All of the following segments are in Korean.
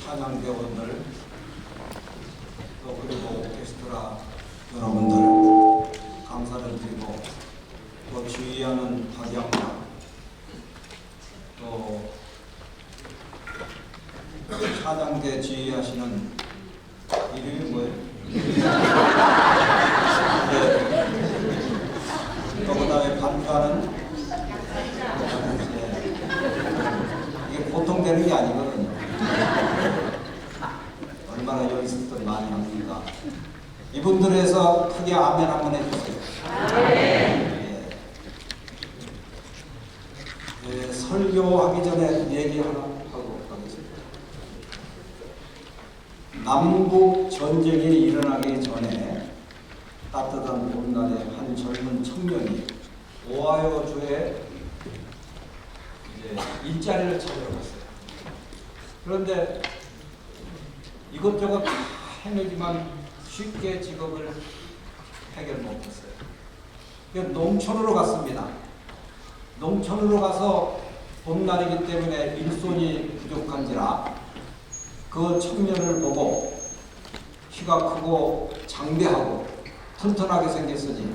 찬양대원들 또 그리고 오케스트라 여러분들 감사를 드리고 또 주의하는 박양과 또 찬양대 지휘하시는 이름이 뭐예요? 네. 또 그다음에 반주하는 이게 보통 되는 게 아니거든요. 얼마나 연습들 많이 합니까? 이분들에서 크게 아멘 한번 해주세요. 네. 네, 설교하기 전에 얘기 하나 하고 가겠습니다. 남북 전쟁이 일어나기 전에 따뜻한 봄날에 한 젊은 청년이 오하이오주에 일자리를 찾으러 갔어요. 그런데 이것저것 다 해내지만 쉽게 직업을 해결 못했어요. 농촌으로 갔습니다. 농촌으로 가서 봄날이기 때문에 일손이 부족한지라 그 청년을 보고 키가 크고 장대하고 튼튼하게 생겼으니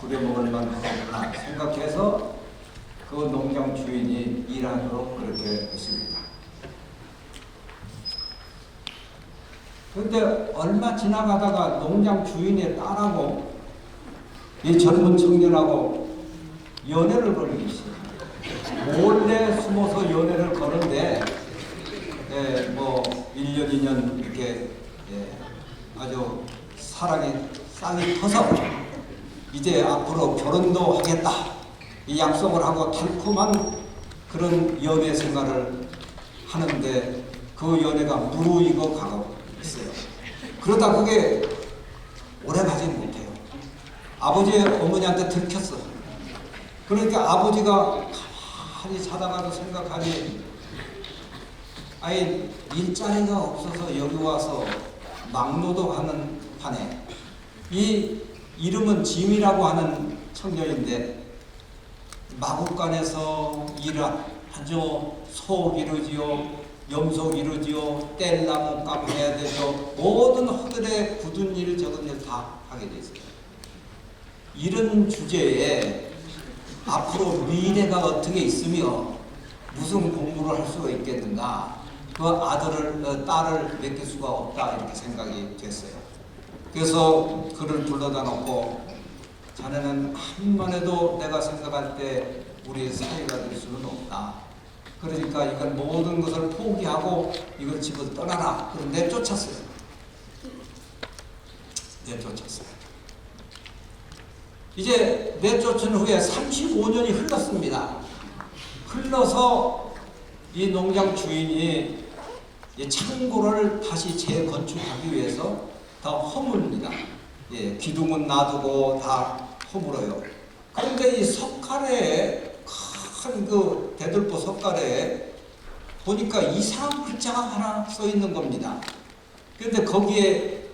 부려먹을 만하구나 생각해서 그 농장 주인이 일하도록 그렇게 했습니다. 그런데 얼마 지나가다가 농장 주인의 딸하고 이 젊은 청년하고 연애를 벌이기 시작합니다. 몰래 숨어서 연애를 거는데 뭐 1년 2년 이렇게 아주 사랑이 싹이 터서 이제 앞으로 결혼도 하겠다 이 약속을 하고 달콤한 그런 연애 생활을 하는데 그 연애가 무르익어 가고 있어요. 그러다 그게 오래 가지는 못해요. 아버지 어머니한테 들켰어. 그러니까 아버지가 가만히 자다가도 생각하니 아예 일자리가 없어서 여기 와서 막노도 하는 판에 이 이름은 짐이라고 하는 청년인데 마국간에서 일하죠. 속 이루지요. 염속 이루지요. 뗄나무 감 해야 되죠. 모든 허들의 굳은 일 적은 일 다 하게 돼 있어요. 이런 주제에 앞으로 미래가 어떻게 있으며 무슨 공부를 할 수가 있겠는가. 그 딸을 맡길 수가 없다 이렇게 생각이 됐어요. 그래서 그를 불러다 놓고 자네는 한만 해도 내가 생각할 때 우리 사이가 될 수는 없다. 그러니까 이건 모든 것을 포기하고 이걸 집어 떠나라. 그럼 내쫓았어요. 이제 내쫓은 후에 35년이 흘렀습니다. 흘러서 이 농장 주인이 이 창고를 다시 재건축하기 위해서 더 허물입니다. 기둥은 놔두고 다 허물어요. 그런데 이 석가래에 큰 그 대들보 석가래에 보니까 이상한 글자가 하나 써 있는 겁니다. 그런데 거기에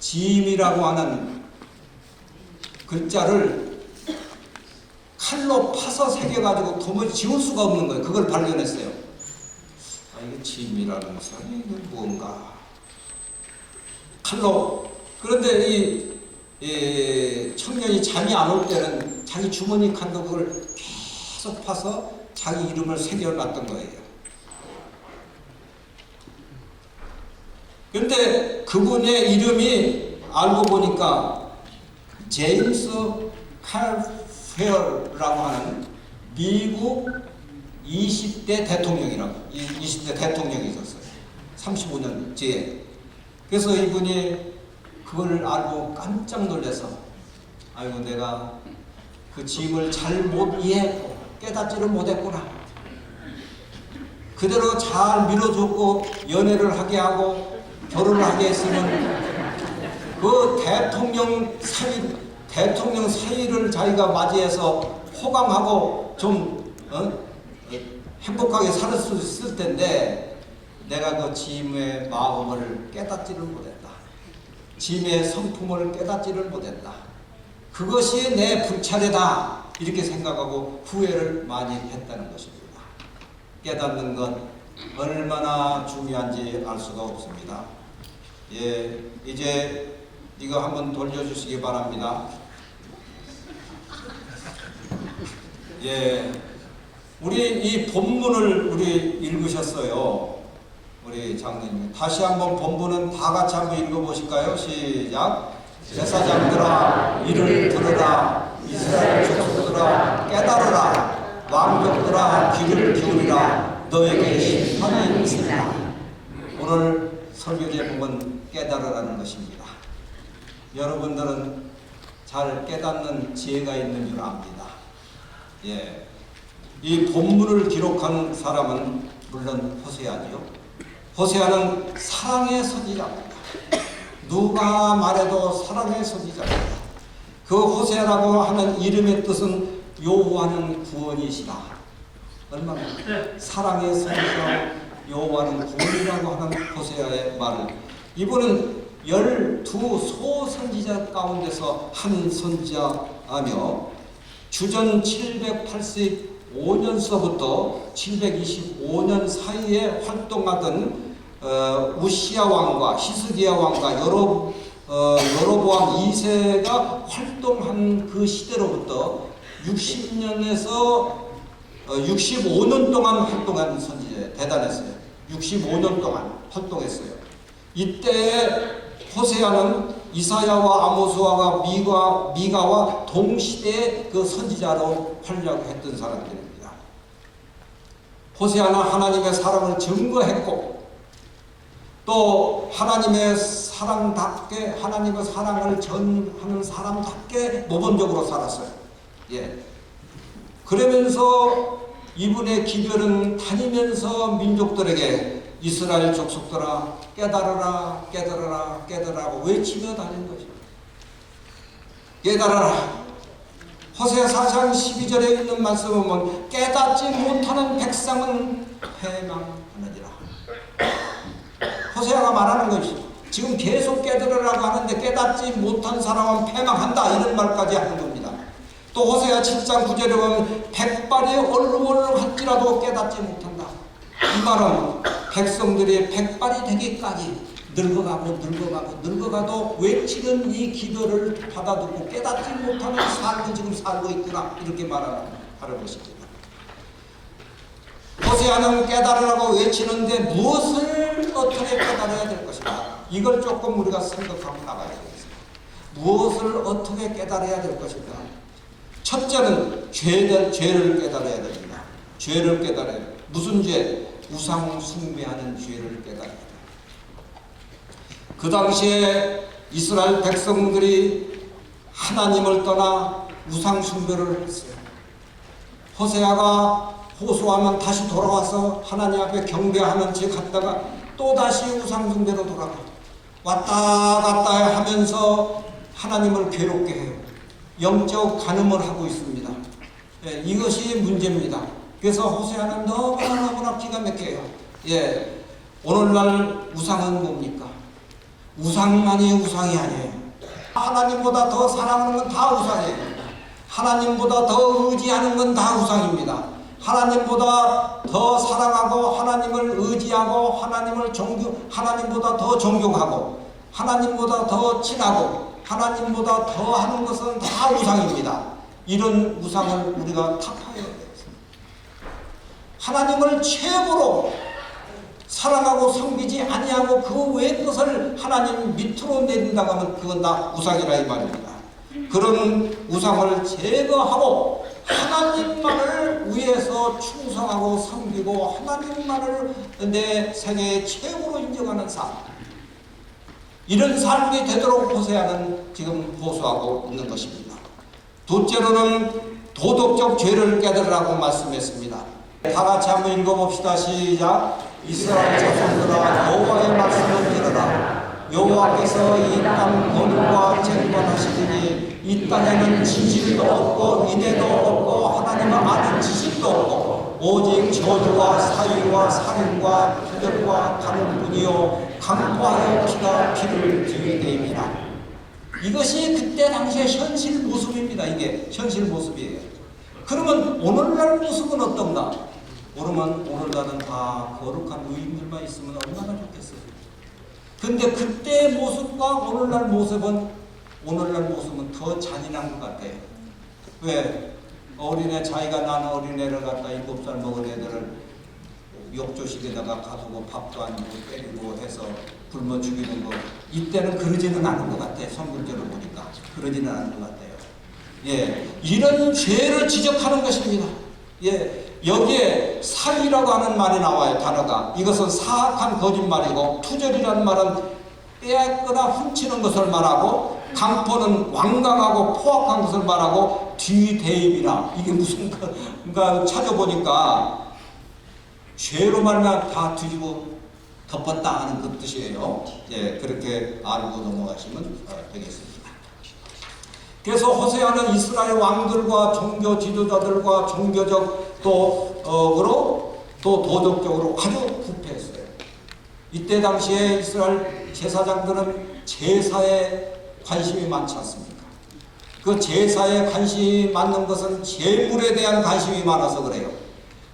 짐이라고 하는 글자를 칼로 파서 새겨가지고 도무지 지울 수가 없는 거예요. 그걸 발견했어요. 이게 짐이라는 것은 이게 무언가 칼로. 그런데 이 청년이 잠이 안 올 때는 자기 주머니 칸도 그걸 계속 파서 자기 이름을 새겨놨던 거예요. 그런데 그분의 이름이 알고 보니까 제임스 칼페어라고 하는 미국 20대 대통령이라고 20대 대통령이 있었어요. 35년 뒤에. 그래서 이분이 그걸 알고 깜짝 놀라서 아이고 내가 그 짐을 잘 못 이해했고 깨닫지를 못했구나. 그대로 잘 밀어줬고 연애를 하게 하고 결혼을 하게 했으면 그 대통령 사위를 자기가 맞이해서 호강하고 좀 행복하게 살 수 있을 텐데 내가 그 짐의 마음을 깨닫지를 못했다. 짐의 성품을 깨닫지를 못했다. 그것이 내 불찰이다. 이렇게 생각하고 후회를 많이 했다는 것입니다. 깨닫는 것 얼마나 중요한지 알 수가 없습니다. 예, 이제 이거 한번 돌려주시기 바랍니다. 예, 우리 이 본문을 우리 읽으셨어요. 우리 장로님. 다시 한번 본문은 다 같이 한번 읽어보실까요? 시작. 제사장들아 이를 들으라. 이스라엘 족속들아 깨달으라. 왕족들아 귀를 기울이라. 너에게 심판이 있으리라. 오늘 설교 제목은 깨달으라는 것입니다. 여러분들은 잘 깨닫는 지혜가 있는 줄 압니다. 예, 이 본문을 기록한 사람은 물론 호세아지요. 호세아는 사랑의 선지자입니다. 누가 말해도 사랑의 선지자입니다. 그 호세아라고 하는 이름의 뜻은 여호와는 구원이시다. 얼마나 사랑의 선지자 여호와는 구원이라고 하는 호세아의 말을, 이분은 12소 선지자 가운데서 한 선지자하며 주전 785년서부터 725년 사이에 활동하던 우시야 왕과 히스기야 왕과 여로보암 2세가 활동한 그 시대로부터 60년에서 65년 동안 활동한 선지자, 대단했어요. 65년 동안 활동했어요. 이때 호세아는 이사야와 아모스와 미가와 동시대의 그 선지자로 활약했던 사람들입니다. 호세아는 하나님의 사랑을 증거했고 또 하나님의 사랑답게 하나님의 사랑을 전하는 사람답게 모범적으로 살았어요. 예. 그러면서 이분의 기별은 다니면서 민족들에게 이스라엘 족속들아 깨달으라 깨달으라 깨달으라고 외치며 다닌 것입니다. 깨달아라. 호세아 4장 12절에 있는 말씀을 보면 깨닫지 못하는 백성은 패망하느니라. 호세아가 말하는 것이 지금 계속 깨달으라고 하는데 깨닫지 못한 사람은 패망한다 이런 말까지 하는 겁니다. 또 호세아 7장 9절에 보면 백발이 얼룩얼룩 할지라도 깨닫지 못한다. 이 말은 백성들이 백발이 되기까지 늙어가도 외치는 이 기도를 받아듣고 깨닫지 못하는 삶을 지금 살고 있구나 이렇게 말하는 것입니다. 호세아는 깨달으라고 외치는데 무엇을 어떻게 깨달아야 될 것인가? 이걸 조금 우리가 생각하고 나가야 되겠습니다. 무엇을 어떻게 깨달아야 될 것인가? 첫째는 죄를 깨달아야 됩니다. 죄를 깨달아야 됩니다. 무슨 죄? 우상 숭배하는 죄를 깨달아야 됩니다. 그 당시에 이스라엘 백성들이 하나님을 떠나 우상 숭배를 했어요. 호세아가 호소하면 다시 돌아와서 하나님 앞에 경배하는 채 갔다가 또다시 우상 숭배로 돌아가 왔다 갔다 하면서 하나님을 괴롭게 해요. 영적 간음을 하고 있습니다. 예, 이것이 문제입니다. 그래서 호세아는 너무나 기가 막혀요. 예, 오늘날 우상은 뭡니까? 우상만이 우상이 아니에요. 하나님보다 더 사랑하는 건 다 우상이에요. 하나님보다 더 의지하는 건 다 우상입니다. 하나님보다 더 사랑하고 하나님을 의지하고 하나님보다 더 존경하고 하나님보다 더 친하고 하나님보다 더 하는 것은 다 우상입니다. 이런 우상을 우리가 타파해야 돼요. 하나님을 최고로 사랑하고 섬기지 아니하고 그 외의 것을 하나님 밑으로 내린다고 하면 그건 다 우상이라 이 말입니다. 그런 우상을 제거하고 하나님만을 위해서 충성하고 섬기고 하나님만을 내 생애의 최고로 인정하는 삶, 이런 삶이 되도록 호세아는 지금 호소하고 있는 것입니다. 둘째로는 도덕적 죄를 깨달으라고 말씀했습니다. 다 같이 한번 읽어봅시다. 시작. 이스라엘 자손들아 여호와의 말씀을 들으라. 여호와께서 이 땅 번과 쟁반하시리니 이 땅에는 지식도 없고 인애도 없고 하나님을 아는 지식도 없고 오직 저주와 사위와 살인과 표적과 가는뿐이요 강포하여 피가 피를 들이대입니다. 이것이 그때 당시의 현실 모습입니다. 이게 현실 모습이에요. 그러면 오늘날 모습은 어떤가? 오르면 오늘날은 다 거룩한 의인들만 있으면 얼마나 좋겠어요. 근데 그때의 모습과 오늘날 모습은 더 잔인한 것 같아요. 왜? 어린애, 자기가 난 어린애를 갖다 7살 먹은 애들을 욕조식에다가 가두고 밥도 안 주고 때리고 해서 굶어 죽이는 거, 이때는 그러지는 않은 것 같아요. 성경적으로 보니까 그러지는 않은 것 같아요. 예, 이런 죄를 지적하는 것입니다. 예, 여기에 살이라고 하는 말이 나와요. 단어가. 이것은 사악한 거짓말이고, 투절이라는 말은 빼앗거나 훔치는 것을 말하고, 강포는 완강하고 포악한 것을 말하고, 뒤대입이라. 이게 무슨 그러니까 찾아보니까 죄로 말면 다 뒤집어 덮었다 하는 그 뜻이에요. 예, 그렇게 알고 넘어가시면 되겠습니다. 그래서 호세아는 이스라엘 왕들과 종교 지도자들과 종교적 또 도덕적으로 아주 부패했어요. 이때 당시에 이스라엘 제사장들은 제사에 관심이 많지 않습니까? 그 제사에 관심이 많는 것은 재물에 대한 관심이 많아서 그래요.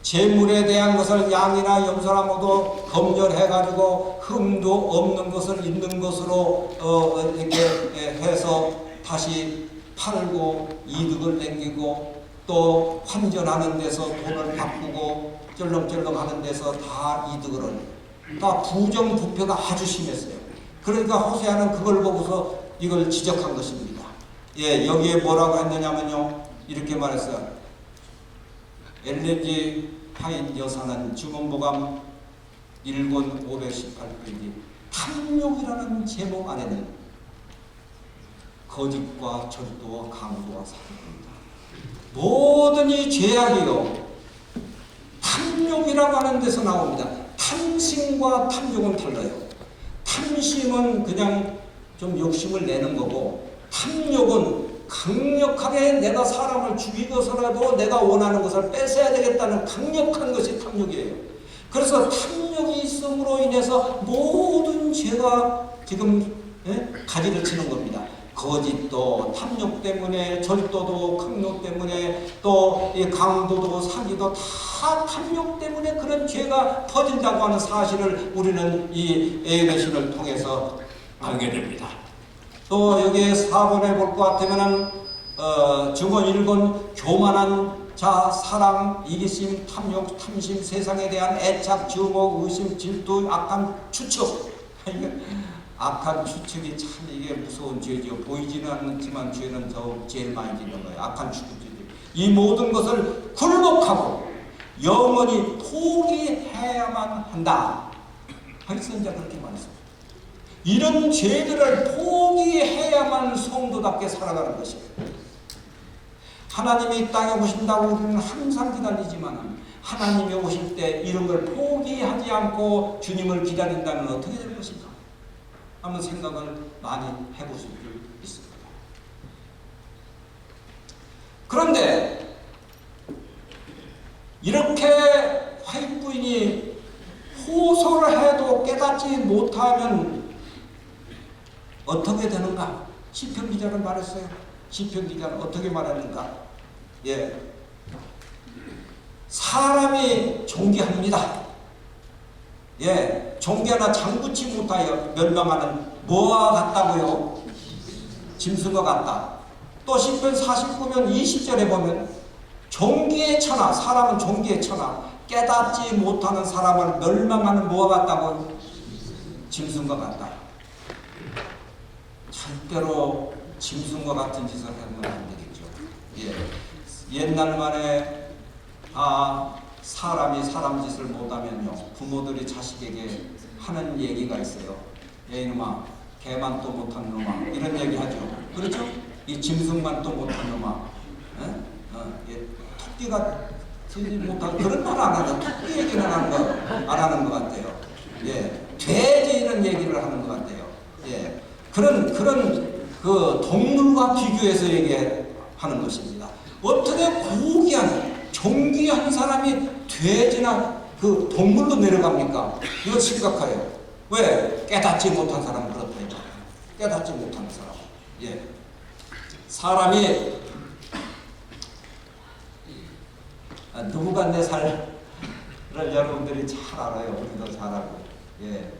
재물에 대한 것을 양이나 염소나 모두 검열해가지고 흠도 없는 것을 있는 것으로 이렇게 해서 다시 팔고 이득을 남기고 또 환전하는 데서 돈을 바꾸고 쩔렁쩔렁 하는 데서 다 이득을 다 부정부패가 아주 심했어요. 그러니까 호세아는 그걸 보고서 이걸 지적한 것입니다. 예, 여기에 뭐라고 했느냐면요, 이렇게 말했어요. 엘렌지 파인 여사는 증언보감 1권 518페이지 탐욕이라는 제목 안에는 거짓과 절도와 강도와 살인입니다. 모든 이 죄악이요, 탐욕이라고 하는 데서 나옵니다. 탐심과 탐욕은 달라요. 탐심은 그냥 좀 욕심을 내는 거고, 탐욕은 강력하게 내가 사람을 죽이고서라도 내가 원하는 것을 뺏어야 되겠다는 강력한 것이 탐욕이에요. 그래서 탐욕이 있음으로 인해서 모든 죄가 지금 가지를 치는 겁니다. 거짓도 탐욕 때문에, 절도도 강도 때문에, 또 강도도 사기도 다 탐욕 때문에 그런 죄가 퍼진다고 하는 사실을 우리는 이 에베신을 통해서 알게 됩니다. 또 여기에 4번에 볼 것 같으면은 증언 1권 교만한 자, 사랑, 이기심, 탐욕, 탐심, 세상에 대한 애착, 증오, 의심, 질투, 악한 추측. 악한 추측이 참 이게 무서운 죄죠. 보이지는 않지만 죄는 제일 많이 짓는 거예요. 악한 추측이죠. 이 모든 것을 굴복하고 영원히 포기해야만 한다. 백선자 그렇게 말했습니다. 이런 죄들을 포기해야만 성도답게 살아가는 것이에요. 하나님이 이 땅에 오신다고 우리는 항상 기다리지만 하나님이 오실 때 이런 걸 포기하지 않고 주님을 기다린다면 어떻게 될 것인가? 한번 생각을 많이 해보실 필요 있습니다. 그런데 이렇게 화입 부인이 호소를 해도 깨닫지 못하면 어떻게 되는가? 시편 기자는 말했어요. 시편 기자는 어떻게 말했는가? 예, 사람이 존귀합니다. 예, 존귀하나 장구치 못하여 멸망하는 뭐와 같다고요? 짐승과 같다. 또 시편 49면 20절에 보면 존귀의 천하, 사람은 존귀의 천하, 깨닫지 못하는 사람을 멸망하는 뭐와 같다고요? 짐승과 같다. 절대로 짐승과 같은 짓을 하면 안 되겠죠. 예. 옛날 말에 사람이 사람 짓을 못하면요, 부모들이 자식에게 하는 얘기가 있어요. 야 이놈아, 개만 또 못한 놈아, 이런 얘기 하죠. 그렇죠? 이 짐승만 또 못한 놈아, 토끼가 지지 못한 그런 말 안 하죠. 토끼 얘기는 안 하는 것 같아요. 예, 돼지 이런 얘기를 하는 것 같아요. 예, 그런 그 동물과 비교해서 얘기하는 것입니다. 어떻게 고귀한 존귀한 사람이 돼지나 그 동물로 내려갑니까? 이거 심각해요. 왜? 깨닫지 못한 사람은 그렇다니까. 깨닫지 못하는 사람. 예. 사람이 누구가 내 살 그걸 여러분들이 잘 알아요. 우리도 잘 알고. 예,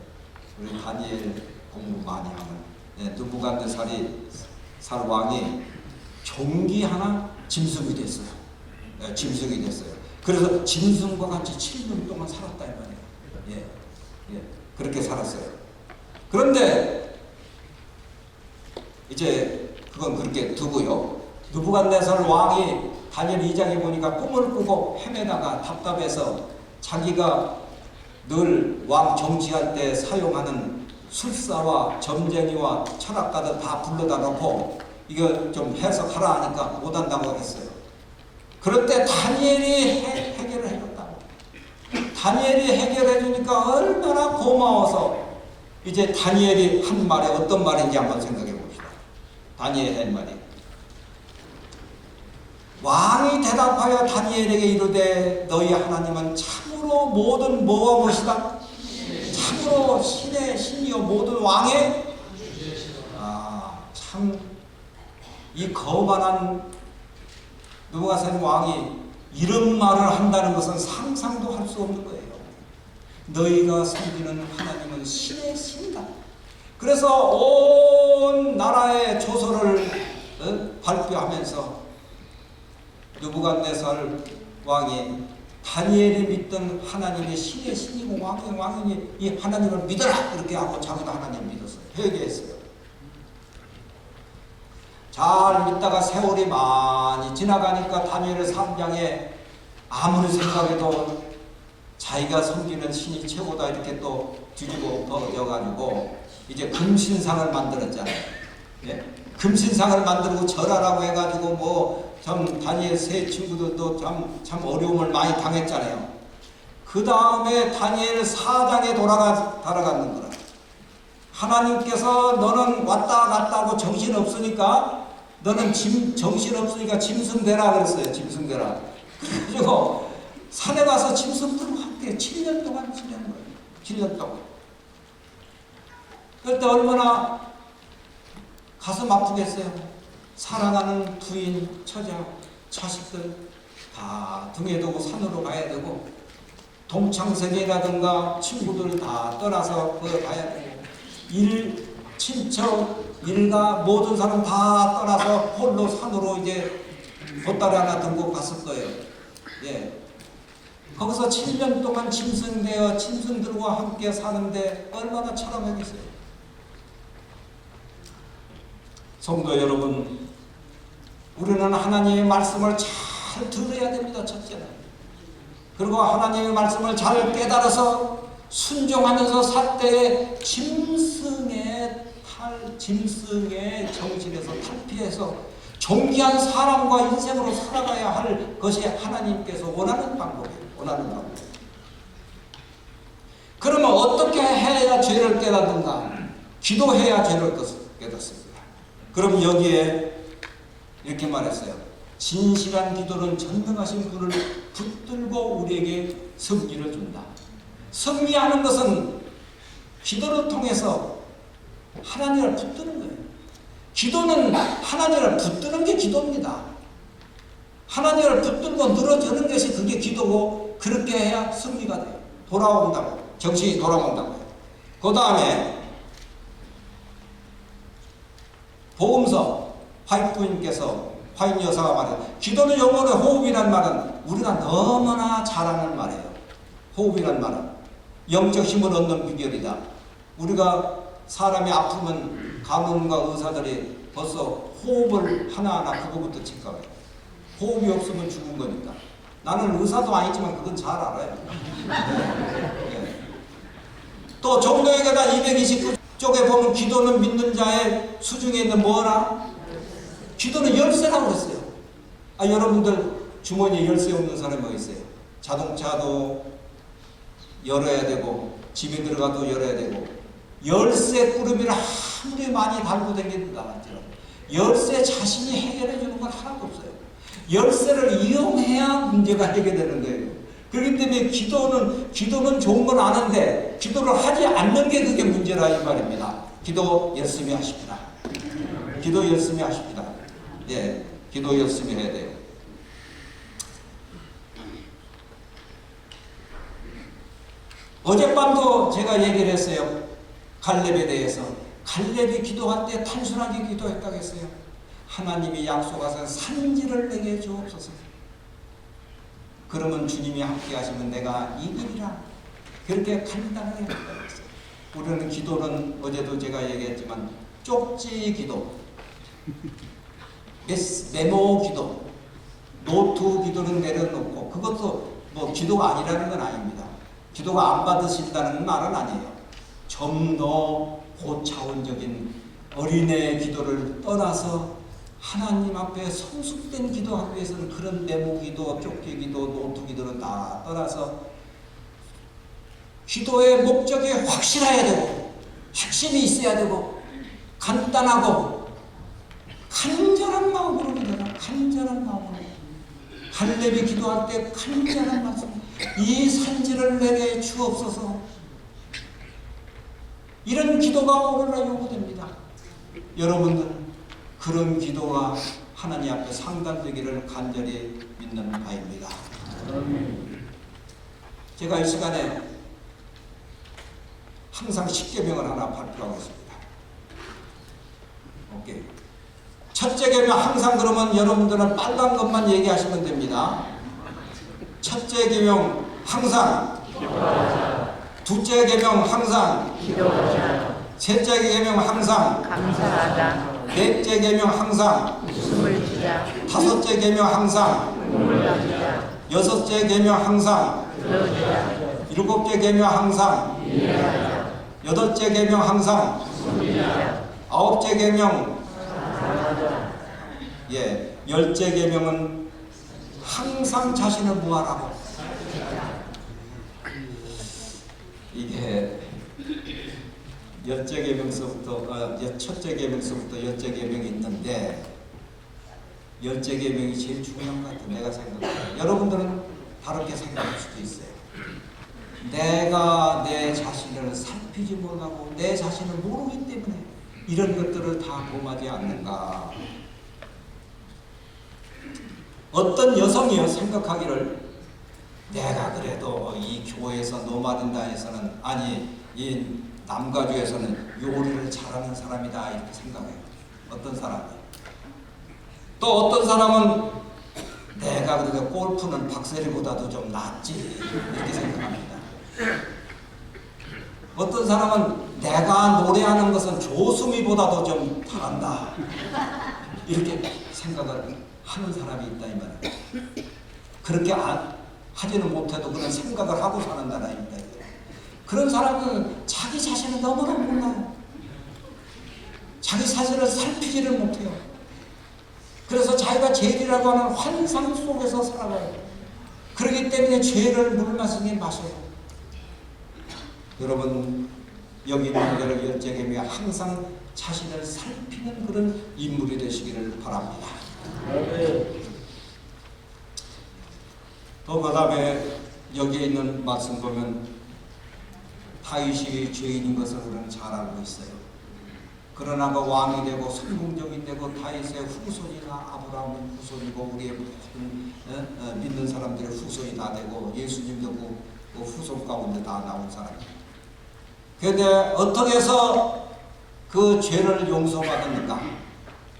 우리 다니엘 공부 많이 하면. 예, 느부갓네살 왕이 종기 하나 짐승이 됐어요. 예, 짐승이 됐어요. 그래서 짐승과 같이 7년 동안 살았다 이 말이에요. 예, 예, 그렇게 살았어요. 그런데 이제 그건 그렇게 두고요. 느부갓네살 왕이 다니엘 2장에 보니까 꿈을 꾸고 헤매다가 답답해서 자기가 늘 왕 정치할 때 사용하는 술사와 점쟁이와 철학가들 다 불러다 놓고 이거 좀 해석하라 하니까 못한다고 했어요. 그럴 때 다니엘이 해결을 해줬다고. 다니엘이 해결해 주니까 얼마나 고마워서 이제 다니엘이 한 말이 어떤 말인지 한번 생각해 봅시다. 다니엘이 한 말이, 왕이 대답하여 다니엘에게 이르되 너희 하나님은 참으로 모든 뭐와 무엇이다? 참으로 신의 신이요 모든 왕의 참 이 거만한 느부갓네살 왕이 이런 말을 한다는 것은 상상도 할 수 없는 거예요. 너희가 섬기는 하나님은 신의 신이다. 그래서 온 나라의 조서를 발표하면서 느부갓네살 왕이 다니엘이 믿던 하나님의 신의 신이고 왕이 이 하나님을 믿어라 이렇게 하고 자기도 하나님 믿었어요. 회개했어요. 잘 믿다가 세월이 많이 지나가니까 다니엘 3장에 아무리 생각해도 자기가 섬기는 신이 최고다 이렇게 또 뒤집어 엎어져가지고 이제 금신상을 만들었잖아요. 예? 금신상을 만들고 절하라고 해가지고 뭐 참 다니엘 세 친구들도 참 어려움을 많이 당했잖아요. 그 다음에 다니엘 4장에 돌아가는 거라. 하나님께서 너는 왔다 갔다 하고 정신 없으니까 너는 정신 없으니까 짐승 되라 그랬어요. 짐승 되라. 그래가지고 산에 가서 짐승들과 함께 7년 동안 지낸 거예요. 7년 동안. 그때 얼마나 가슴 아프겠어요. 사랑하는 부인, 처자, 자식들 다 등에 두고 산으로 가야 되고 동창생이라든가 친구들 다 떠나서 가야 되고 친척, 일가 모든 사람 다 떠나서 홀로 산으로 이제 보따리 하나 들고 갔을 거예요. 예. 거기서 7년 동안 짐승되어 짐승들과 함께 사는데 얼마나 처참하겠어요. 성도 여러분, 우리는 하나님의 말씀을 잘 들어야 됩니다. 첫째는. 그리고 하나님의 말씀을 잘 깨달아서 순종하면서 살 때에 짐승의 정신에서 탈피해서 존귀한 사람과 인생으로 살아가야 할 것이 하나님께서 원하는 방법이에요. 원하는 방법. 그러면 어떻게 해야 죄를 깨닫는가? 기도해야 죄를 깨닫습니다. 그럼 여기에 이렇게 말했어요. 진실한 기도는 전능하신 분을 붙들고 우리에게 승리를 준다. 승리하는 것은 기도를 통해서 하나님을 붙드는 거예요. 기도는 하나님을 붙드는 게 기도입니다. 하나님을 붙들고 늘어지는 것이 그게 기도고 그렇게 해야 승리가 돼요. 돌아온다고. 정신이 돌아온다고. 그 다음에 복음서 화인 여사가 말해요. 기도는 영혼의 호흡이란 말은 우리가 너무나 잘 아는 말이에요. 호흡이란 말은 영적 힘을 얻는 비결이다. 우리가 사람이 아프면 간호사 의사들이 벌써 호흡을 하나하나 그거부터 체크해요. 호흡이 없으면 죽은 거니까. 나는 의사도 아니지만 그건 잘 알아요. 네. 또 종로에게다 229쪽에 보면 기도는 믿는 자의 수중에 있는 뭐라? 기도는 열쇠라고 그랬어요. 여러분들 주머니에 열쇠 없는 사람이 어디 있어요? 자동차도 열어야 되고 집에 들어가도 열어야 되고 열쇠 꾸러미를 아무리 많이 달고 다닙니다. 열쇠 자신이 해결해 주는 건 하나도 없어요. 열쇠를 이용해야 문제가 해결되는 거예요. 그렇기 때문에 기도는 좋은 건 아는데 기도를 하지 않는 게 그게 문제라 이 말입니다. 기도 열심히 하십시다. 기도 열심히 하십시다. 예, 기도 열심히 해야 돼요. 어젯밤도 제가 얘기를 했어요. 갈렙에 대해서. 갈렙이 기도할 때 단순하게 기도했다고 했어요. 하나님이 약속하신 산지를 내게 주옵소서. 그러면 주님이 함께 하시면 내가 이기리라. 그렇게 간단하게 했다고 했어요. 우리는 기도는 어제도 제가 얘기했지만 쪽지 기도, 메모 기도, 노트 기도는 내려놓고, 그것도 뭐 기도가 아니라는 건 아닙니다. 기도가 안 받으신다는 말은 아니에요. 좀 더 고차원적인 어린애 기도를 떠나서 하나님 앞에 성숙된 기도하기 위해서는 그런 메모 기도, 쪽지 기도, 노트 기도는 다 떠나서 기도의 목적이 확실해야 되고 핵심이 있어야 되고 간단하고 간절한 마음으로 기도하라. 간절한 마음으로. 갈렙이 기도할 때 간절한 말씀, 이 산지를 내게 주옵소서. 이런 기도가 오늘날 요구됩니다. 여러분들 그런 기도가 하나님 앞에 상달되기를 간절히 믿는 바입니다. 제가 이 시간에 항상 10계명을 하나 발표하겠습니다. 오케이. 첫째 계명 항상 그러면 여러분들은 빨간 것만 얘기하시면 됩니다. 첫째 계명 항상 기도하자. 둘째 계명 항상 기도하자. 셋째 계명 항상 감사하자. 넷째 계명 항상 웃음을 주자. 다섯째 계명 항상 눈물 닦자. 여섯째 계명 항상 들어주자. 일곱째 계명 항상 이해하자. 여덟째 계명 항상 숨기자. 아홉째 계명 열째 계명은 항상 자신을 무한하고. 이게 첫째 계명서부터 열째 계명이 있는데 열째 계명이 제일 중요한 것 같아요. 내가 생각해요. 여러분들은 다르게 생각할 수도 있어요. 내가 내 자신을 살피지 못하고 내 자신을 모르기 때문에 이런 것들을 다 범하지 않는가. 어떤 여성이요 생각하기를 내가 그래도 이 교회에서 노마든다에서는 아니 이 남가주에서는 요리를 잘하는 사람이다 이렇게 생각해요. 어떤 사람이. 또 어떤 사람은 내가 그래도 골프는 박세리보다도 좀 낫지 이렇게 생각합니다. 어떤 사람은 내가 노래하는 것은 조수미보다도 좀 잘한다 이렇게 생각을 하는 사람이 있다 이 말이에요. 그렇게 하지는 못해도 그런 생각을 하고 사는 나라입니다. 그런 사람은 자기 자신을 너무나 몰라요. 자기 자신을 살피지를 못해요. 그래서 자기가 죄인이라고 하는 환상 속에서 살아가요. 그렇기 때문에 죄를 물마시게 마셔요. 여러분 여기 있는 여러분 열째 계명이 항상 자신을 살피는 그런 인물이 되시기를 바랍니다. 또 그 다음에 여기에 있는 말씀 보면 다윗이 죄인인 것을 우리는 잘 알고 있어요. 그러나 그 왕이 되고 성공적이 되고 다윗의 후손이나 아브라함의 후손이고 우리의 모든 믿는 사람들의 후손이 다 되고 예수님도 그 후손 가운데 다 나온 사람이에요. 그런데 어떻게 해서 그 죄를 용서받았는가?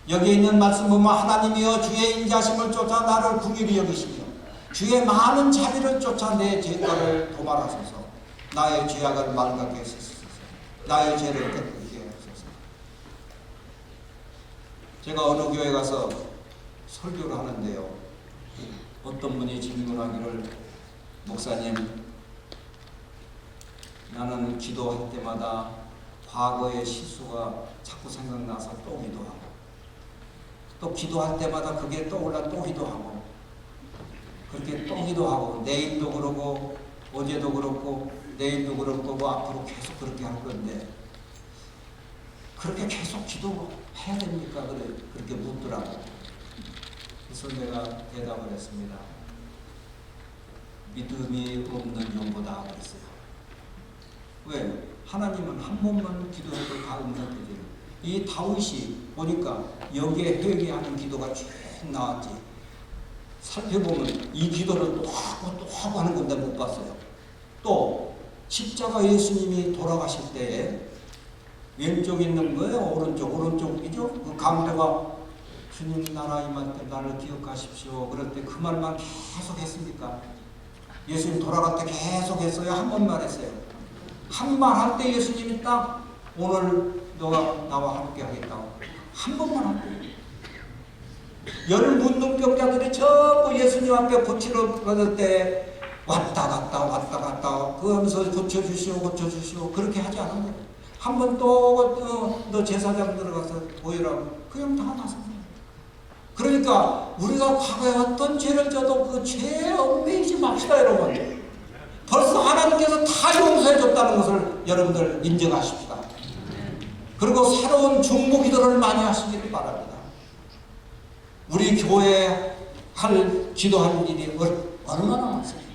여기 있는 말씀 보면 하나님이여 주의 인자심을 쫓아 나를 긍휼히 여기시며 주의 많은 자비를 쫓아 내 죄가를 도말하소서. 나의 죄악을 맑게 하소서. 나의 죄를 깨끗게 하소서. 제가 어느 교회 가서 설교를 하는데요. 어떤 분이 질문하기를 목사님 나는 기도할 때마다 과거의 실수가 자꾸 생각나서 또 기도하고 또 기도할 때마다 그게 떠올라 또 기도하고 그렇게 또 기도하고 내일도 그러고 어제도 그렇고 내일도 그렇고 뭐 앞으로 계속 그렇게 할 건데 그렇게 계속 기도해야 됩니까? 그렇게 묻더라고. 그래서 내가 대답을 했습니다. 믿음이 없는 용보다 그랬어요. 왜? 하나님은 한 번만 기도해도 다 응답해줘요. 이 다윗이 보니까 여기에 회개하는 기도가 쭉 나왔지. 살펴보면 이 기도를 또 하고 하는 건데 못 봤어요. 또 십자가 예수님이 돌아가실 때에 왼쪽에 있는 거예요? 오른쪽이죠? 그 가운데가 주님 나라 임할 때 나를 기억하십시오. 그럴 때 그 말만 계속 했습니까? 예수님 돌아갈 때 계속 했어요? 한 번만 했어요? 한 말 할 때 예수님이 딱 오늘 너가 나와 함께 하겠다고 한 번만 할 때 열을 묻는 병자들이 전부 예수님 앞에 고치러 받을 때 왔다 갔다 그 하면서 고쳐주시오 그렇게 하지 않았어요. 한 번 또 너 제사장 들어가서 보이라고 그냥 다 나섭니다. 그러니까 우리가 과거에 어떤 죄를 져도 그 죄에 얽매이지 맙시다 여러분. 벌써 하나님께서 다 용서해 줬다는 것을 여러분들 인정하십시다. 그리고 새로운 중보 기도를 많이 하시기를 바랍니다. 우리 교회에 기도하는 일이 얼마나 많습니까?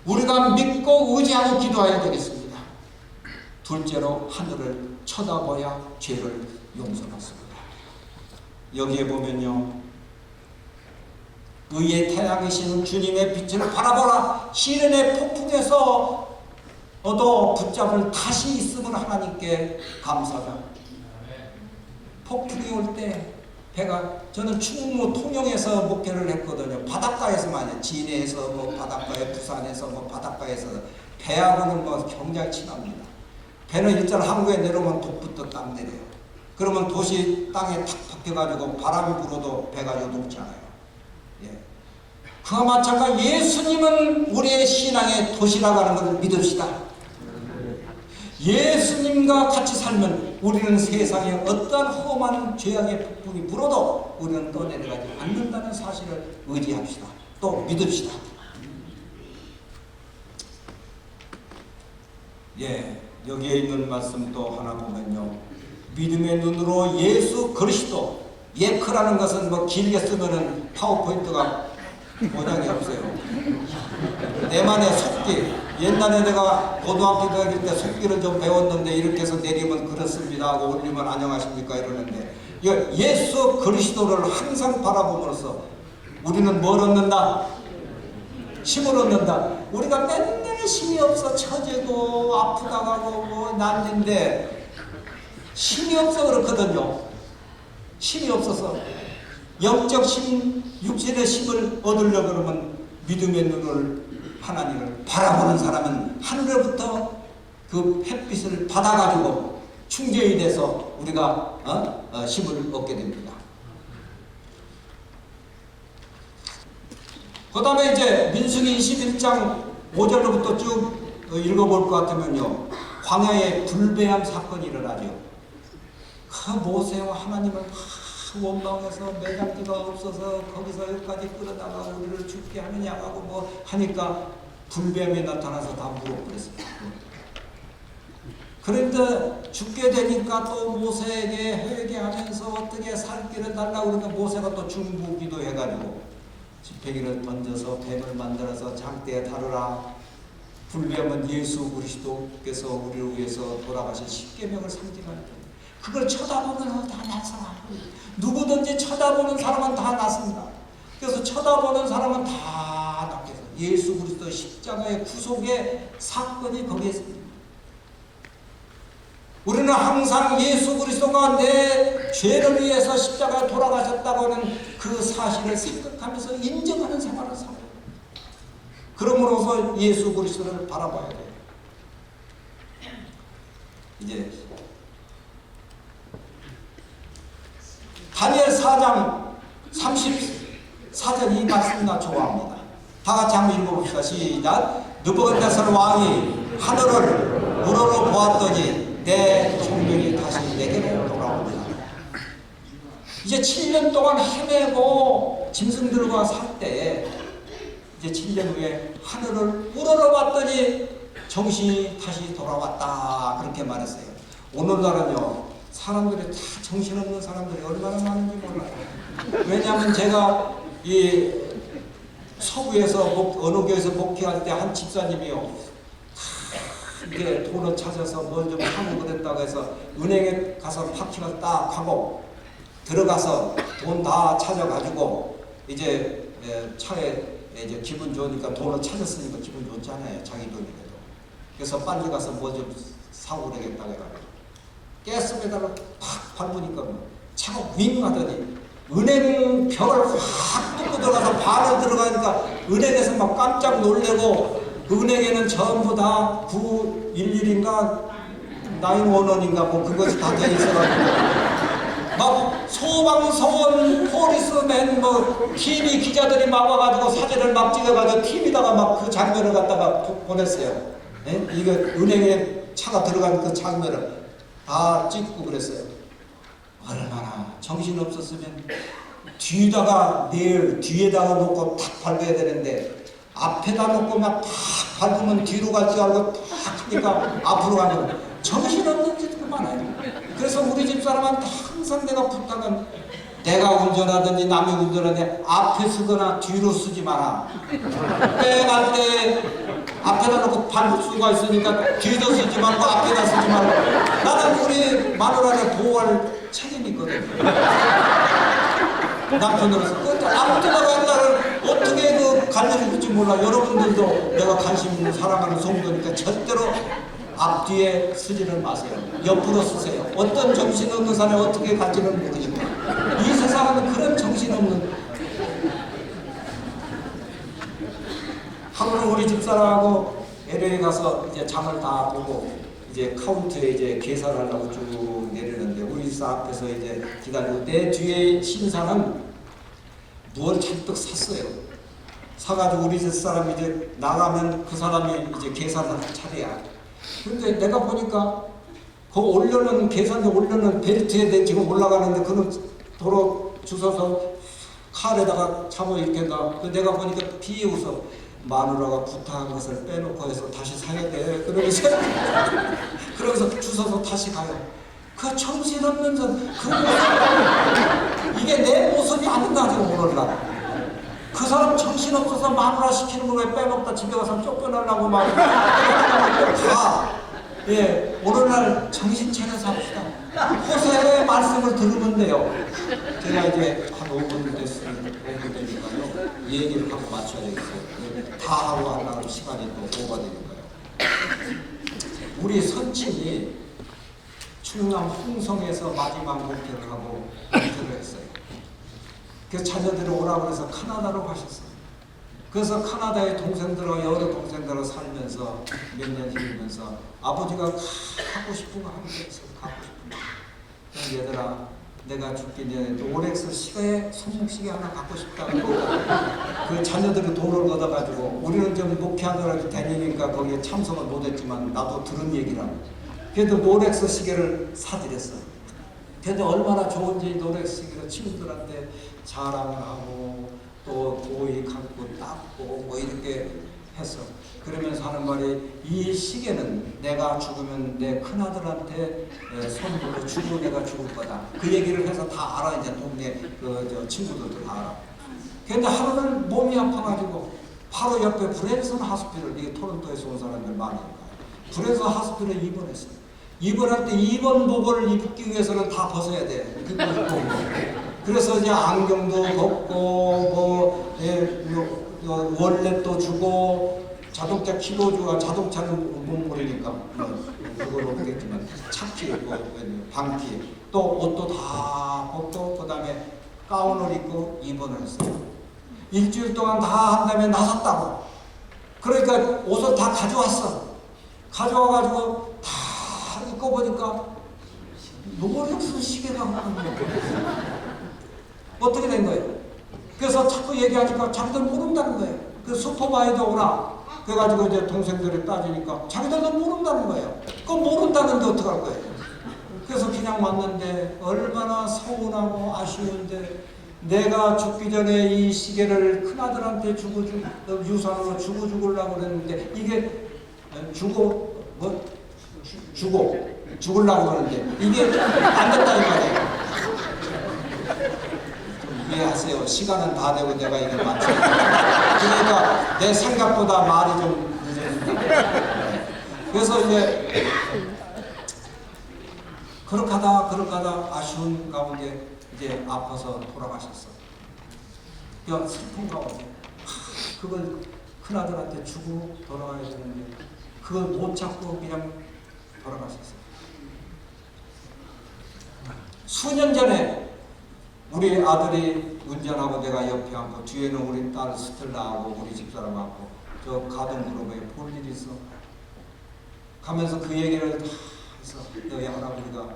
우리가 믿고 의지하고 기도해야 되겠습니다. 둘째로 하늘을 쳐다봐야 죄를 용서받습니다. 여기에 보면요, 의의 태양이신 주님의 빛을 바라보라. 시련의 폭풍에서 얻어 붙잡을 다시 있음을 하나님께 감사하라. 폭풍이 올 때 저는 충무 통영에서 목회를 했거든요. 바닷가에서만요. 진해에서 바닷가에, 부산에서 바닷가에서 배하고는 굉장히 친합니다. 배는 일단 한국에 내려오면 독부터 딱 내려요. 그러면 도시 땅에 탁 박혀가지고 바람이 불어도 배가 요동치 않아요. 예. 그와 마찬가지로 예수님은 우리의 신앙의 도시라고 하는 것을 믿읍시다. 예수님과 같이 살면 우리는 세상에 어떠한 험한 죄악의 폭풍이 불어도 우리는 떠내려가지 않는다는 사실을 의지합시다. 또 믿읍시다. 예, 여기에 있는 말씀 또 하나 보면요, 믿음의 눈으로 예수 그리스도, 예크라는 것은 길게 쓰면은 파워포인트가 모양이 없어요. 내만의 속기. 옛날에 내가 고등학교 다닐 때 속기를 좀 배웠는데 이렇게 해서 내리면 그렇습니다 하고 올리면 안녕하십니까 이러는데, 예수 그리스도를 항상 바라봄으로써 우리는 뭘 얻는다? 힘을 얻는다. 우리가 맨날 힘이 없어 처지고 아프다가고 난리인데 힘이 없어 그렇거든요. 힘이 없어서 영적 힘, 육신의 힘을 얻으려고 그러면 믿음의 눈을, 하나님을 바라보는 사람은 하늘로부터 그 햇빛을 받아가지고 충전이 돼서 우리가 힘을 얻게 됩니다. 그 다음에 이제 민수기 21장 5절로부터 쭉 읽어볼 것 같으면요, 광야에 불배함 사건이 일어나죠. 그 모세와 하나님은 원망해서 매장지가 없어서 거기서 여기까지 끌어다가 우리를 죽게 하느냐 하고 하니까 불뱀이 나타나서 다 물어버렸어요. 그런데 죽게 되니까 또 모세에게 회개하면서 어떻게 살 길을 달라고 그러니까 모세가 또 중보기도 해가지고 지팡이를 던져서 뱀을 만들어서 장대에 다루라. 불뱀은 예수 그리스도께서 우리를 위해서 돌아가신 십계명을 상징하는 거예요. 그걸 쳐다보면 다 낯설어. 누구든지 쳐다보는 사람은 다 낯습니다. 그래서 쳐다보는 사람은 다 낯겨서 예수 그리스도 십자가의 구속의 사건이 거기에 있습니다. 우리는 항상 예수 그리스도가 내 죄를 위해서 십자가에 돌아가셨다고 하는 그 사실을 생각하면서 인정하는 생활을 살아요. 그러므로서 예수 그리스도를 바라봐야 돼요. 이제 다니엘 4장 34절 이 말씀 나 좋아합니다. 다 같이 한번 읽어봅시다. 시작. 느부갓네살 왕이 하늘을 우러러 보았더니 내 총명이 다시 내게로 돌아옵니다. 이제 7년 동안 헤매고 짐승 들과 살 때에 이제 7년 후에 하늘을 우러러 봤더니 정신이 다시 돌아왔다. 그렇게 말했어요. 오늘날은요, 사람들이 다 정신없는 사람들이 얼마나 많은지 몰라요. 왜냐하면 제가 이 서구에서 어느 교회에서 목회할 때 한 집사님이요, 이게 돈을 찾아서 뭘 좀 하고 그랬다고 해서 은행에 가서 파킹을 딱 하고 들어가서 돈 다 찾아가지고 이제 차에 이제 기분 좋으니까 돈을 찾았으니까 기분 좋잖아요. 자기 돈이라도. 그래서 빨리 가서 뭐 좀 사고 그러겠다 해가지고 가스페달을 팍 밟으니까 차가 윙 하더니 은행 벽을 확 뚫고 들어가서 바로 들어가니까 은행에서 막 깜짝 놀래고 그 은행에는 전부 다 911인가 911인가 뭐 그것이 다 돼 있어가지고 막 소방서원 포리스맨 뭐 TV 기자들이 막 와가지고 사진을 막 찍어가지고 TV다가 막 그 장면을 갖다가 보냈어요. 네? 이거 은행에 차가 들어간 그 장면을 다 찍고 그랬어요. 얼마나 정신 없었으면 뒤에다가 놓고 탁 밟아야 되는데 앞에다 놓고 막 탁 밟으면 뒤로 갈 줄 알고 탁 하니까 앞으로 가면 정신없는 짓도 많아요. 그래서 우리 집사람한테 항상 내가 부탁은 내가 운전하든지 남이 운전하든지 앞에 쓰거나 뒤로 쓰지 마라. 빼갈 때 앞에다 놓고 밟을 수가 있으니까 뒤도 쓰지 말고 앞에다 쓰지 말고. 나는 우리 마누라를 보호할 책임이 있거든. 남편으로서 앞에다 간다를 어떻게 그 관련이 될지 몰라. 여러분들도 내가 관심 있는 사랑하는 성도니까 절대로 앞뒤에 쓰지는 마세요. 옆으로 쓰세요. 어떤 정신없는 사람이 어떻게 갈지는 모르니까. 이 세상은 그런 정신없는. 하루는 우리 집사람하고 LA 가서 이제 장을 다 보고 이제 카운트에 이제 계산하려고 쭉 내리는데 우리 집사 앞에서 이제 기다리고 내 뒤에 신사는 무얼 잔뜩 샀어요. 사가지고 우리 집사람이 이제 나가면 그 사람이 이제 계산할 차례야. 근데 내가 보니까 그 올려놓은 계산대 올려놓은 벨트에 지금 올라가는데 그는 도로 주워서 칼에다가 잡아 이렇게 가. 내가 보니까 비웃어. 마누라가 부탁한 것을 빼놓고 해서 다시 사야 돼. 그러면서 그러면서 주워서 다시 가요. 그 정신없는 그 모습, 이게 내 모습이 아닌가 지금 오늘날. 그 사람 정신없어서 마누라 시키는 거 왜 빼먹다 집에 가서 쫓겨나려고 막 가. 예, 오늘날 정신 차려서 합시다. 호세의 말씀을 들으면 돼요. 제가 이제 한 5분 됐으니까요. 얘기를 하고 맞춰야 되겠어요. 다 하고 하려면 시간이 또 오버되니까요. 우리 선친이 충남 홍성에서 마지막 목표를 하고 목표를 했어요. 그래서 자녀들이 오라고 해서 카나다로 가셨어요. 그래서 카나다의 동생들과 여러 동생들과 살면서 몇 년 지내면서 아버지가 가고 싶은 거 하는 게 있어요. 가고 싶은 거. 그래서 얘들아, 내가 죽기 전에 롤렉스 시계 손목시계 하나 갖고 싶다고 그 자녀들이 돈을 걷어가지고 우리는 좀 목회하느라 다니니까 거기에 참석을 못했지만 나도 들은 얘기라고. 그래도 롤렉스 시계를 사드렸어. 근데 얼마나 좋은지 롤렉스 시계를 친구들한테 자랑을 하고 또 고이 갖고 닦고 뭐 이렇게 했어. 그러면서 하는 말이 이 시계는 내가 죽으면 내 큰아들한테 선물로 주고 내가 죽을 거다. 그 얘기를 해서 다 알아. 이제 동네 저 친구들도 다 알아. 근데 하루는 몸이 아파가지고 바로 옆에 브랜슨 하스피를, 이게 토론토에서 온 사람들 많이 가요. 브랜슨 하스피를 입원했어요. 입원할 때 입원복을 입기 위해서는 다 벗어야 돼. 그래서 이제 안경도 벗고 뭐 월렛도 주고 자동차 키도 주고, 자동차는 못 모르니까 그걸 없겠지만 차키, 뭐 방키, 또 옷도 다 벗고 그 다음에 가운을 입고 입원을 했어요. 일주일 동안 다 한 다음에 나섰다고. 그러니까 옷을 다 가져왔어. 가져와가지고 다 입고 보니까 롤렉스 시계가 없는 거예요. 어떻게 된 거예요? 그래서 자꾸 얘기하니까 자기들 모른다는 거예요. 그 슈퍼바이저 오라. 그래가지고 이제 동생들이 따지니까 자기들도 모른다는 거예요. 그거 모른다는데 어떡할 거예요? 그래서 그냥 왔는데 얼마나 서운하고 아쉬운데 내가 죽기 전에 이 시계를 큰아들한테 유산으로 주고 죽으려고 그랬는데 이게 죽으려고 그러는데 이게 안 됐다 이 말이에요. 이해하세요. 시간은 다 되고 내가 이게 맞죠. 그러니까 내 생각보다 말이 좀 늦어진다. 그래서 이제 그렇게 하다 아쉬운 가운데 이제 아파서 돌아가셨어. 그냥 슬픈 가운데 그걸 큰아들한테 주고 돌아가야 되는데 그거 못 찾고 그냥 돌아가셨어요. 수년 전에 우리 아들이 운전하고 내가 옆에 앉고 뒤에는 우리 딸 스텔라하고 우리 집사람하고 저 가든그룹에 볼 일이 있어. 가면서 그 얘기를 다 해서 너희 할아버지가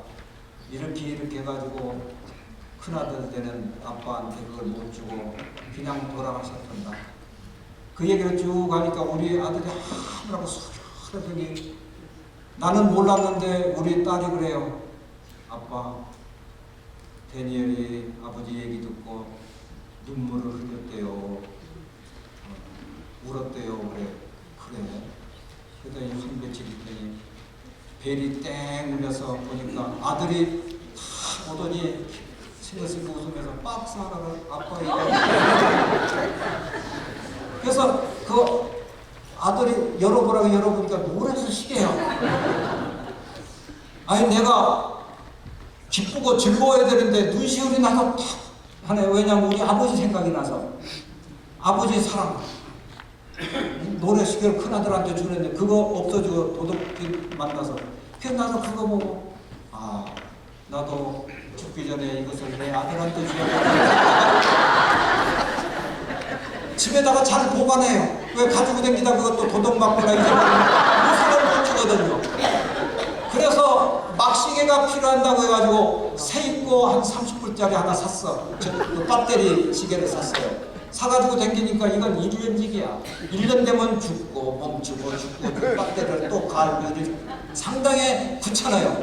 이렇게 해가지고 큰아들 되는 아빠한테 그걸 못 주고 그냥 돌아가셨단다. 그 얘기를 쭉 하니까 우리 아들이 하느라고 수려하더니 나는 몰랐는데 우리 딸이 그래요. 아빠, 데니엘이 아버지 얘기 듣고 눈물을 흘렸대요. 울었대요. 그래. 그랬더니 한 며칠 있더니 벨이 땡 울려서 보니까 아들이 다 오더니 신경 웃으면서 박스 하나를 아빠 이거 그래서 그 아들이 열어보니까 노래서 시계야. 아니 내가 기쁘고 즐거워야 되는데 눈시울이 나서 탁 하네. 왜냐면 우리 아버지 생각이 나서 아버지 사랑 노래 시계를 큰아들한테 주는데 그거 없어지고 도둑 만나서 그래서 나도 그거 보고 아 나도 죽기 전에 이것을 내 아들한테 줘야 집에다가 잘 보관해요. 왜 가지고 다니다 그것도 도둑 맞거나 잊어버리면 무서운 못 주거든요. 그래서 막시계가 필요한다고 해가지고 세입고 한 30불짜리 하나 샀어. 그 배터리 시계를 샀어요. 사가지고 다니니까 이건 1년직이야. 1년 되면 죽고 멈추고 배터리를 또 갈고 상당히 귀찮아요.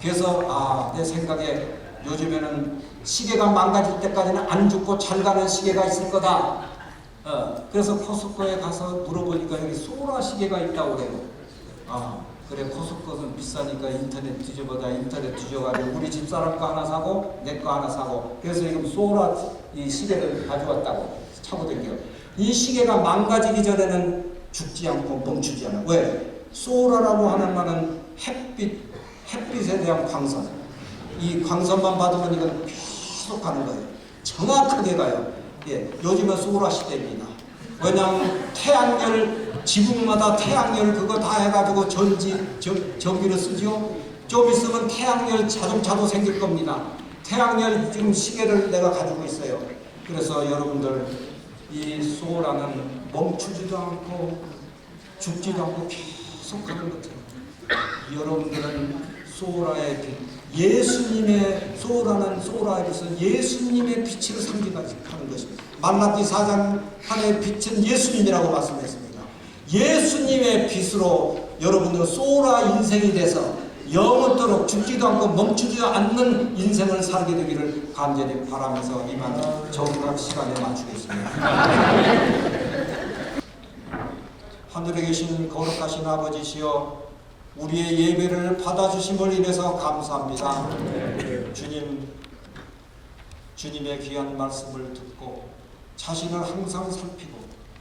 그래서 내 생각에 요즘에는 시계가 망가질 때까지는 안 죽고 잘 가는 시계가 있을 거다. 그래서 코스코에 가서 물어보니까 여기 소라 시계가 있다고 그래요. 그래 코스코는 비싸니까 인터넷 뒤져가지고 우리 집사람 거 하나 사고 내 거 하나 사고 그래서 지금 소라 이 시계를 가져왔다고 차고 댕겨요. 이 시계가 망가지기 전에는 죽지 않고 멈추지 않아. 왜? 소라라고 하는 말은 햇빛에 대한 광선. 이 광선만 받으면 이건 계속 가는 거예요. 정확하게 가요. 예, 요즘은 소라 시대입니다. 왜냐하면 태양열 지붕마다 태양열 그거 다 해가지고 전기를 쓰죠. 좀 있으면 태양열 자동차도 생길 겁니다. 태양열 지금 시계를 내가 가지고 있어요. 그래서 여러분들 이 소라는 멈추지도 않고 죽지도 않고 계속 가는 것처럼 여러분들은 소라의 빛, 예수님의 소라의 빛은 예수님의 빛으로 상징하는 것입니다. 말라기 4장 하나의 빛은 예수님이라고 말씀했습니다. 예수님의 빛으로 여러분들 소라 인생이 돼서 영원토록 죽지도 않고 멈추지도 않는 인생을 살게 되기를 간절히 바라면서 이만 정각 시간에 맞추겠습니다. 하늘에 계신 거룩하신 아버지시여 우리의 예배를 받아주심을 인해서 감사합니다. 주님의 귀한 말씀을 듣고 자신을 항상 살피고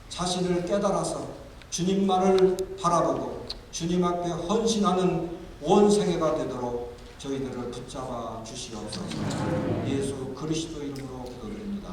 자신을 깨달아서 주님만을 바라보고 주님 앞에 헌신하는 원생애가 되도록 저희들을 붙잡아 주시옵소서. 예수 그리스도 이름으로 기도드립니다.